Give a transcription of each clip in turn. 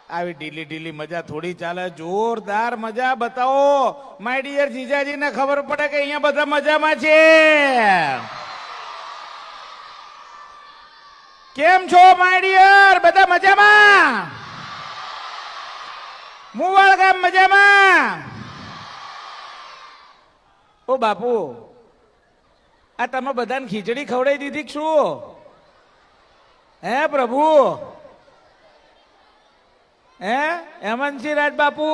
આવી ઢીલી ઢીલી મજા થોડી ચાલે, જોરદાર મજા બતાવો માય ડિયર જીજાજીને ખબર પડે કે અહીંયા બધા મજામાં છે. કેમ છો માય ડિયર? બધા મજામાં? મુવાડ ગામ મજામાં? ઓ બાપુ, આ તમે બધાને ખીચડી ખવડાવી દીધી કે શું? હે પ્રભુ? હે હેમંતસિંહ રાજબાપુ,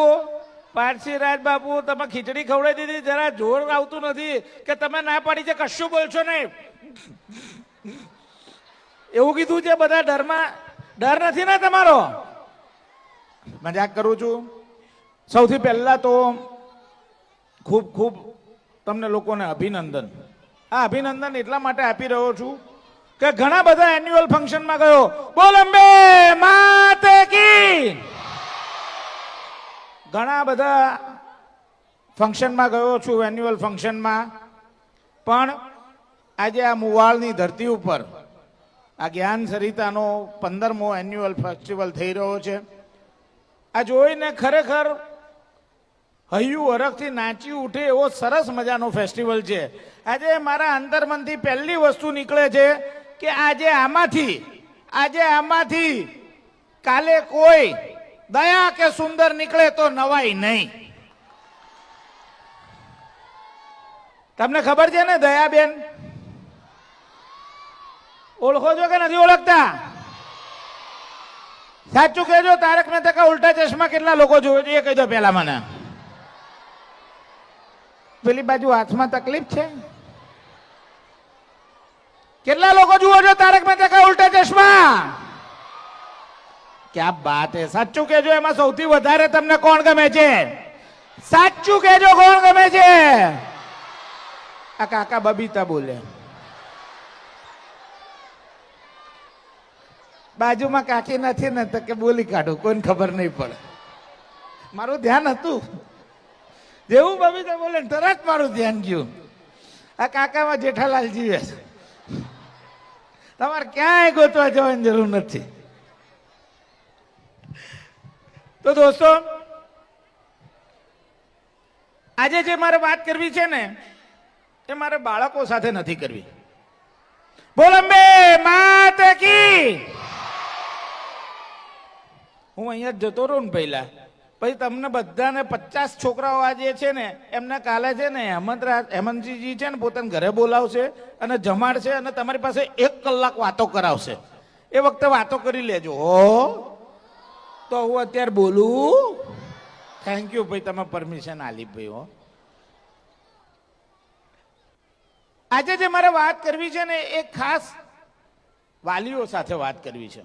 પારસી રાજબાપુ, તમે ખીચડી ખવડાવી દીધી? જરા જોર આવતું નથી કે તમે ના પાડી છે કશું બોલશો નહીં એવું કીધું છે. બધા ડરમાં ડર નથી ને તમારો? મજાક કરું છું. સૌથી પહેલા તો ખૂબ ખૂબ તમને લોકોને અભિનંદન. આ અભિનંદન એટલા માટે આપી રહ્યો છું કે ઘણા બધા એન્યુઅલ ફંક્શનમાં ગયો, બોલ અંબે માતે કી. ઘણા બધા ફંક્શનમાં ગયો છું, એન્યુઅલ ફંક્શનમાં, પણ આજે આ મુવાડની ધરતી ઉપર આ જ્ઞાન સરિતાનો 15મો એન્યુઅલ ફેસ્ટિવલ થઈ રહ્યો છે. આ જોઈને ખરેખર હૈયું હરખથી નાચી ઉઠે એવો સરસ મજાનો ફેસ્ટિવલ છે. આજે મારા અંતરમનથી પહેલી વસ્તુ નીકળે છે કે આજે આમાંથી કાલે કોઈ દયા કે સુંદર નીકળે તો નવાઈ નહીં. તમને ખબર છે ને દયાબેન? ઓળખો છો કે નથી ઓળખતા? સાચું કહેજો, તારક મહેતા કા ઉલ્ટા ચશ્મા કેટલા લોકો જોવે છે એ કહી દો પેલા મને. પેલી બાજુ હાથમાં તકલીફ છે? કેટલા લોકો જુઓ છો તારક મહેતા કા ઉલ્ટા ચશ્મા? ક્યાં બાત હે. સાચું કહેજો, એમાં સૌથી વધારે તમને કોણ ગમે છે? સાચું કહેજો, કોણ ગમે છે? આ કાકા બબીતા બોલે. બાજુમાં કાકી નથી ને તો કે બોલી કાઢું, કોઈને ખબર નહીં પડે. મારું ધ્યાન હતું, જેવું બબીતા બોલે તરત મારું ધ્યાન ગયું. આ કાકામાં જેઠાલાલજી છે, તમારે ક્યાંય ગોતવા જવાની જરૂર નથી. તો દોસ્તો, આજે જે મારે વાત કરવી છે ને એ મારે બાળકો સાથે નથી કરવી. બોલ અંબે માતે કી. હું અહીંયા જતો રહું ને પહેલા, પછી તમને બધાને 50 છોકરાઓ આજે છે ને એમને કાલે છે ને હેમંતસિંહજી છે ને પોતાને ઘરે બોલાવશે અને જમાડશે અને તમારી પાસે 1 કલાક વાતો કરાવશે. એ વખતે વાતો કરી લેજો હો. તો હું અત્યારે બોલું? થેન્ક યુ ભાઈ, તમે પરમિશન આલી ભાઈ હો. આજે જે મારે વાત કરવી છે ને એ ખાસ વાલીઓ સાથે વાત કરવી છે.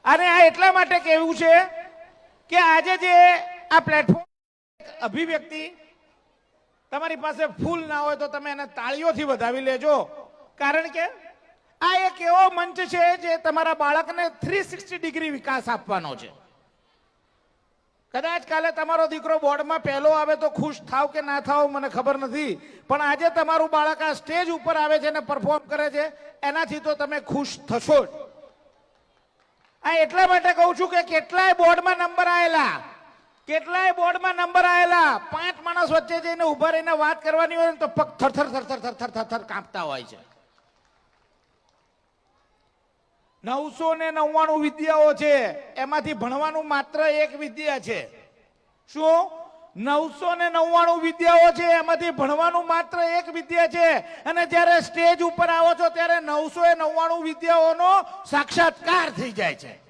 અને આ એટલા માટે કહેવું છે કે આજે જે આ પ્લેટફોર્મ અભિવ્યક્તિ, તમારી પાસે ફૂલ ના હોય તો તમે એને તાળીઓથી વધાવી લેજો. કારણ કે આ એક એવો મંચ છે જે તમારા બાળકને 360 ડિગ્રી વિકાસ આપવાનો છે. કદાચ કાલે તમારો દીકરો બોર્ડમાં પહેલો આવે તો ખુશ થાવ કે ના થાવ મને ખબર નથી, પણ આજે તમારું બાળક આ સ્ટેજ ઉપર આવે છે અને પરફોર્મ કરે છે, એનાથી તો તમે ખુશ થશો જ. આ એટલા માટે કહું છું કે કેટલાય બોર્ડમાં નંબર આવેલા, 5 માણસ વચ્ચે જઈને ઉભા રહીને વાત કરવાની હોય તો પગ થરથર કાંપતા હોય છે. 999 વિદ્યાઓ છે, એમાંથી ભણવાનું માત્ર એક વિદ્યા છે. શું? 999 વિદ્યાઓ છે, એમાંથી ભણવાનું માત્ર એક વિદ્યા છે. અને જ્યારે સ્ટેજ ઉપર આવો છો ત્યારે 999 વિદ્યાઓનો સાક્ષાત્કાર થઈ જાય છે.